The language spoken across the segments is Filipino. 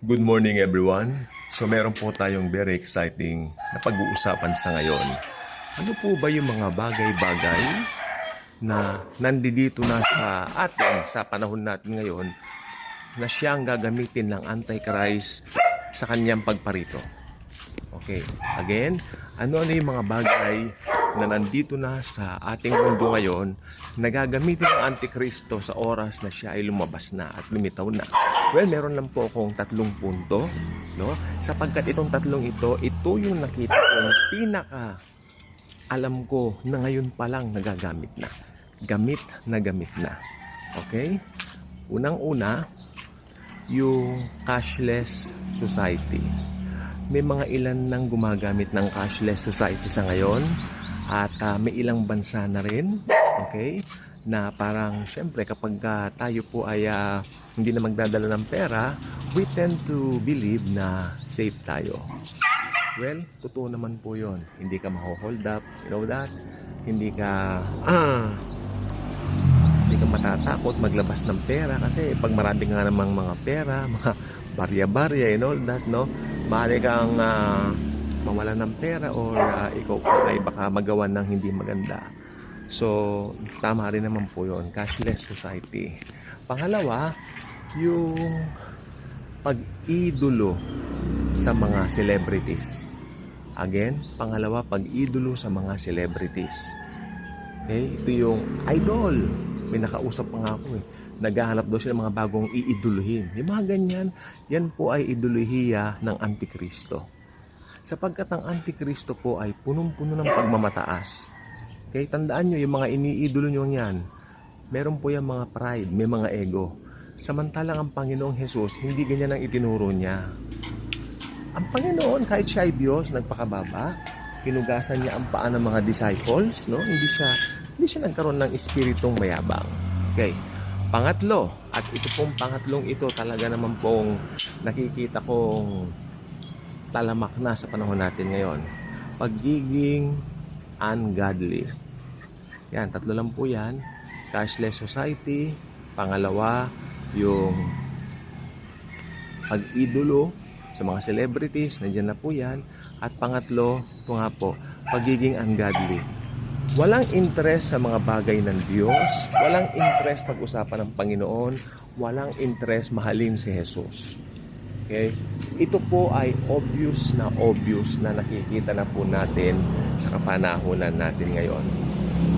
Good morning everyone. So meron po tayong very exciting na pag-uusapan sa ngayon. Ano po ba yung mga bagay-bagay na nandito na sa atin sa panahon natin ngayon na siyang gagamitin ng Antichrist sa kanyang pagparito? Okay, again, ano yung mga bagay na nandito na sa ating mundo ngayon na gagamitin ng Antikristo sa oras na siya ay lumabas na at lumitaw na? Well, meron lang po akong 3 punto, no? Sapagkat itong 3 ito yung nakita kong pinaka alam ko na ngayon pa lang nagagamit na. Gamit na gamit na. Okay? Unang-una, yung cashless society. May mga ilan nang gumagamit ng cashless society sa ngayon at may ilang bansa na rin, okay, na parang syempre kapag tayo po ay hindi na magdadala ng pera, we tend to believe na safe tayo. Well, totoo naman po yon. Hindi ka maho-hold up, you know that? Hindi ka matatakot maglabas ng pera kasi pag marami nga namang mga pera, mga barya-barya and all that, no? Maaari kang mawala ng pera or ikaw po ay baka magawa ng hindi maganda. So, tama rin naman po yun. Cashless society. Pangalawa, yung pag-idolo sa mga celebrities. Again, pangalawa, pag-idolo sa mga celebrities. Okay? Ito yung idol. May nakausap pa nga ako eh. Naghahanap daw sila ng mga bagong iiduluhin. Yung mga ganyan, yan po ay idolohiya ng Antikristo. Sapagkat ang Antikristo po ay punong-puno ng pagmamataas. Okay? Tandaan nyo, yung mga iniidolo nyo yan, meron po yung mga pride, may mga ego. Samantalang ang Panginoong Jesus, hindi ganyan ang itinuro niya. Ang Panginoon, kahit siya ay Diyos, nagpakababa, hinugasan niya ang paa ng mga disciples, no? Hindi siya nagkaroon ng espiritong mayabang. Okay. Pangatlo, at ito pong pangatlong ito talaga naman pong nakikita kong talamak na sa panahon natin ngayon. Pagiging ungodly. Yan, 3 lang po yan. Cashless society. Pangalawa, yung pag-idolo sa mga celebrities. Nandiyan na po yan. At pangatlo, ito nga po, pagiging ungodly. Walang interest sa mga bagay ng Diyos, walang interest pag-usapan ng Panginoon, walang interest mahalin si Jesus. Okay? Ito po ay obvious na nakikita na po natin sa kapanahunan natin ngayon.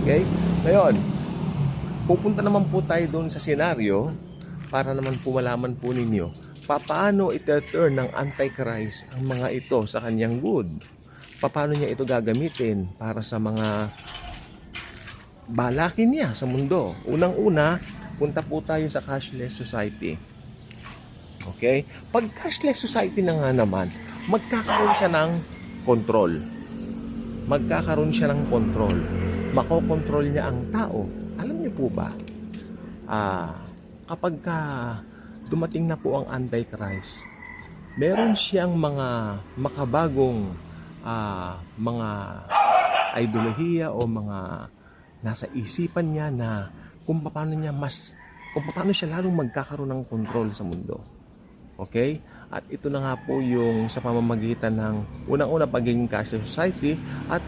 Okay? Ngayon, pupunta naman po tayo doon sa senaryo para naman po malaman po ninyo paano ite-turn ng Antichrist ang mga ito sa kanyang good. Paano niya ito gagamitin para sa mga balakin niya sa mundo. Unang-una, punta po tayo sa cashless society. Okay? Pag cashless society na nga naman, magkakaroon siya ng control. Magkakaroon siya ng control. Makokontrol niya ang tao. Alam niyo po ba, kapag dumating na po ang Antichrist, meron siyang mga makabagong mga ideolohiya o mga nasa isipan niya na kung paano siya lalong magkakaroon ng control sa mundo. Okay? At ito na nga po yung sa pamamagitan ng unang-una pagiging cashless society at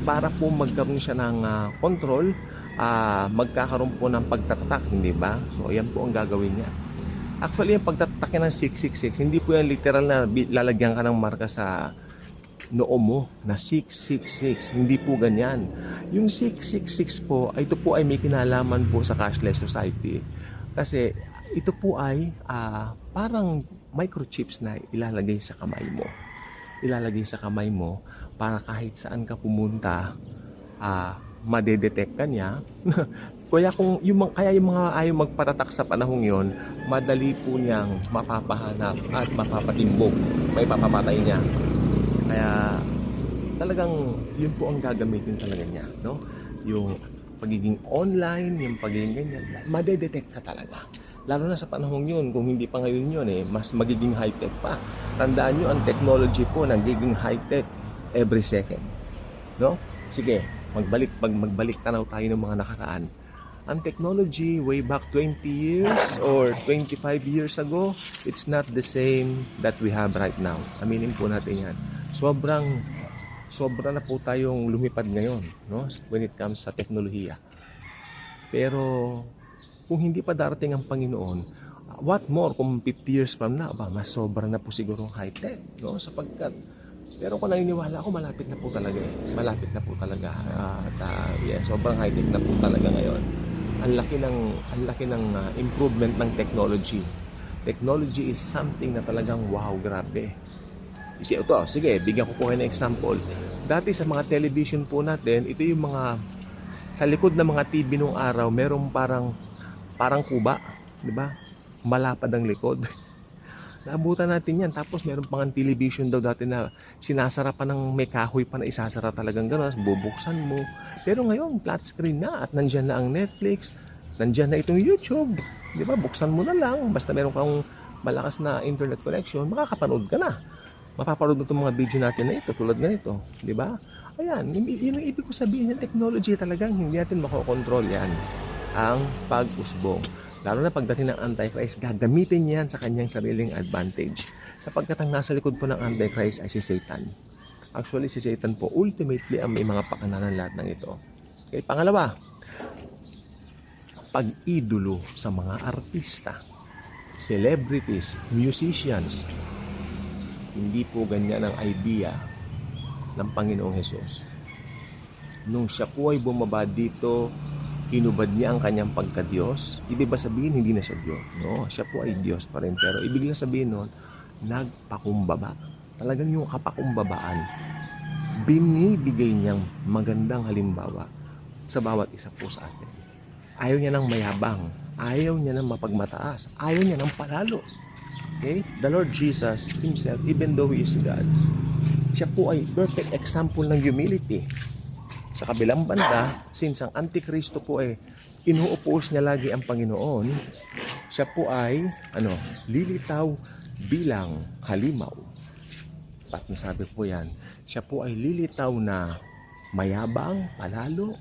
para po magkaroon siya ng control, magkakaroon po ng pagtatatak, hindi ba? So, ayan po ang gagawin niya. Actually, yung pagtatatak niya ng 666, hindi po yan literal na lalagyan ka ng marka sa noo mo na 666. Hindi po ganyan. Yung 666 po, ito po ay may kinalaman po sa cashless society. Kasi ito po ay parang microchips na ilalagay sa kamay mo. Ilalagay sa kamay mo para kahit saan ka pumunta, madedetect ka niya. Kaya yung mga ayaw magpatatak sa panahong yon, madali po niyang mapapahanap at mapapatimbog. May papamatay niya. Kaya talagang yun po ang gagamitin talaga niya, no? Yung pagiging online, yung pagiging ganyan, madedetect ka talaga. Lalo na sa panahong yun, kung hindi pa ngayon yun mas magiging high-tech pa. Tandaan nyo, ang technology po nagiging high-tech every second, no? Sige, magbalik tanaw tayo ng mga nakaraan. Ang technology way back 20 years or 25 years ago, it's not the same that we have right now. Aminin po natin yan. Sobra na po tayong lumipad ngayon, no? When it comes sa teknolohiya. Pero kung hindi pa darating ang Panginoon, what more kung 50 years from now, mas sobra na po siguro high-tech, no? Sapagkat, pero kung naniniwala ako, malapit na po talaga eh. Malapit na po talaga. Sobrang high-tech na po talaga ngayon. Ang laki ng improvement ng technology. Technology is something na talagang wow, grabe. Sige, bigyan ko po kayo ng example. Dati sa mga television po natin, ito yung mga, sa likod ng mga TV nung araw, merong parang kuba, di ba? Malapad ang likod. Naabutan natin yan. Tapos meron pang television daw dati na sinasara pa ng may kahoy pa na isasara talagang gano'n. Bubuksan mo. Pero ngayon, flat screen na at nandyan na ang Netflix. Nandyan na itong YouTube. Di ba? Buksan mo na lang. Basta meron kang malakas na internet connection, makakapanood ka na. Mapapanood mo itong mga video natin na ito, tulad ganito. Di ba? Ayan, yun ang ibig ko sabihin ng technology talagang hindi natin makokontrol yan. Ang pag-usbong. Lalo na pagdating ng Antichrist, gagamitin niyan sa kanyang sariling advantage. Sapagkat ang nasa likod po ng Antichrist ay si Satan. Actually, si Satan po, ultimately, ang may mga pakananan lahat ng ito. Okay, pangalawa, pag-idolo sa mga artista, celebrities, musicians. Hindi po ganyan ang idea ng Panginoong Hesus. Nung siya po ay bumaba dito, hinubad niya ang kanyang pagka-Diyos. Ibig ba sabihin, hindi na siya Diyos? No, siya po ay Diyos pa rin. Pero ibig na sabihin nun, nagpakumbaba. Talagang yung kapakumbabaan, binibigay niyang magandang halimbawa sa bawat isa po sa atin. Ayaw niya ng mayabang. Ayaw niya ng mapagmataas. Ayaw niya ng palalo. Okay? The Lord Jesus Himself, even though He is God, siya po ay perfect example ng humility. Sa kabilang banda, since ang Antikristo po ay inuupos niya lagi ang Panginoon, siya po ay lilitaw bilang halimaw. Pat nasabi po yan, siya po ay lilitaw na mayabang, palalo.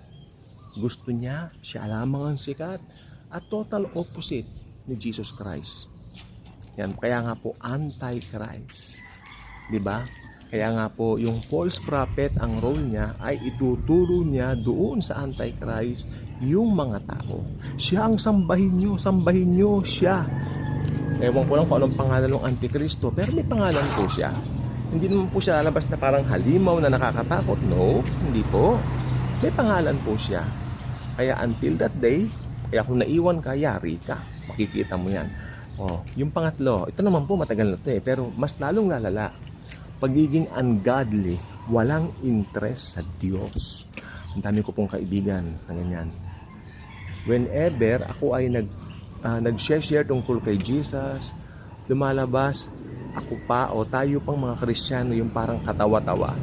Gusto niya, siya lamang ang sikat at total opposite ni Jesus Christ. Yan, kaya nga po Antichrist. 'Di ba? Kaya nga po, yung false prophet, ang role niya ay ituturo niya doon sa Antichrist yung mga tao. Siya ang sambahin nyo siya. Ewan ko lang kung anong pangalan ng Antikristo, pero may pangalan po siya. Hindi naman po siya lalabas na parang halimaw na nakakatakot. No, hindi po. May pangalan po siya. Kaya until that day, kaya kung naiwan ka, yari ka. Makikita mo yan. Yung pangatlo, ito naman po matagal na ito pero mas lalong lalala. Pagiging ungodly, walang interest sa Diyos. Ang dami ko pong kaibigan na ganyan. Whenever ako ay nag-share tungkol kay Jesus, lumalabas ako pa o tayo pang mga Kristiyano yung parang katawa-tawa.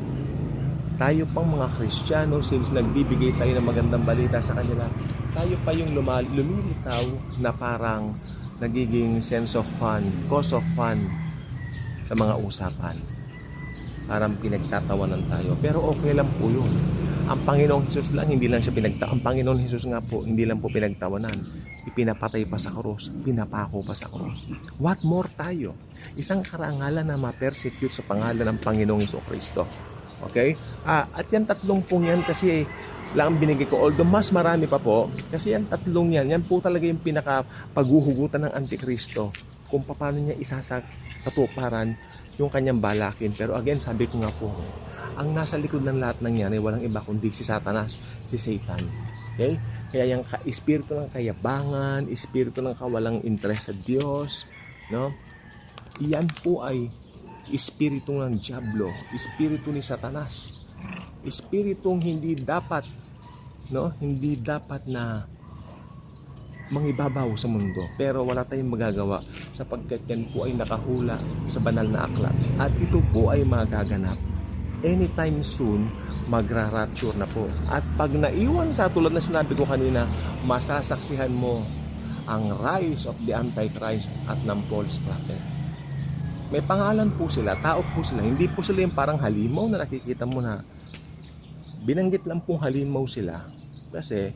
Tayo pang mga Kristiyano, since nagbibigay tayo ng magandang balita sa kanila, tayo pa yung lumilitaw na parang nagiging sense of fun, cause of fun sa mga usapan. Parang pinagtatawanan tayo. Pero okay lang po yun. Ang Panginoong Hesus lang, hindi lang siya ang Panginoong Hesus nga po, hindi lang po pinagtawanan. Ipinapatay pa sa krus, pinapako pa sa krus. What more tayo? Isang karangalan na ma-persecute sa pangalan ng Panginoong Hesukristo. Okay? At yan tatlong pong yan kasi lang binigay ko. Although mas marami pa po, kasi yan tatlong yan po talaga yung pinaka-paghuhugutan ng Antikristo. Kung paano niya isasakatuparan yung kanyang balakin. Pero again, sabi ko nga po, ang nasa likod ng lahat ng yan ay walang iba kundi si Satanas, si Satan. Okay? Kaya yung espiritu ng kayabangan, espiritu ng kawalang interest sa Diyos, no? Iyan po ay espiritu ng Diablo, espiritu ni Satanas. Espiritong hindi dapat na mangibabaw sa mundo, pero wala tayong magagawa sapagkat yan po ay nakahula sa banal na aklat at ito po ay magaganap anytime soon. Magra-rapture na po, at pag naiwan ka, tulad na sinabi ko kanina, masasaksihan mo ang rise of the Antichrist at ng false prophet. May pangalan po sila, tao po sila, hindi po sila yung parang halimaw na nakikita mo na binanggit lang pong halimaw sila kasi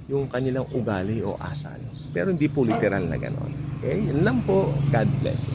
yung kanilang ugali o asal. Pero hindi po literal na ganon. Okay? Yun lang po. God bless.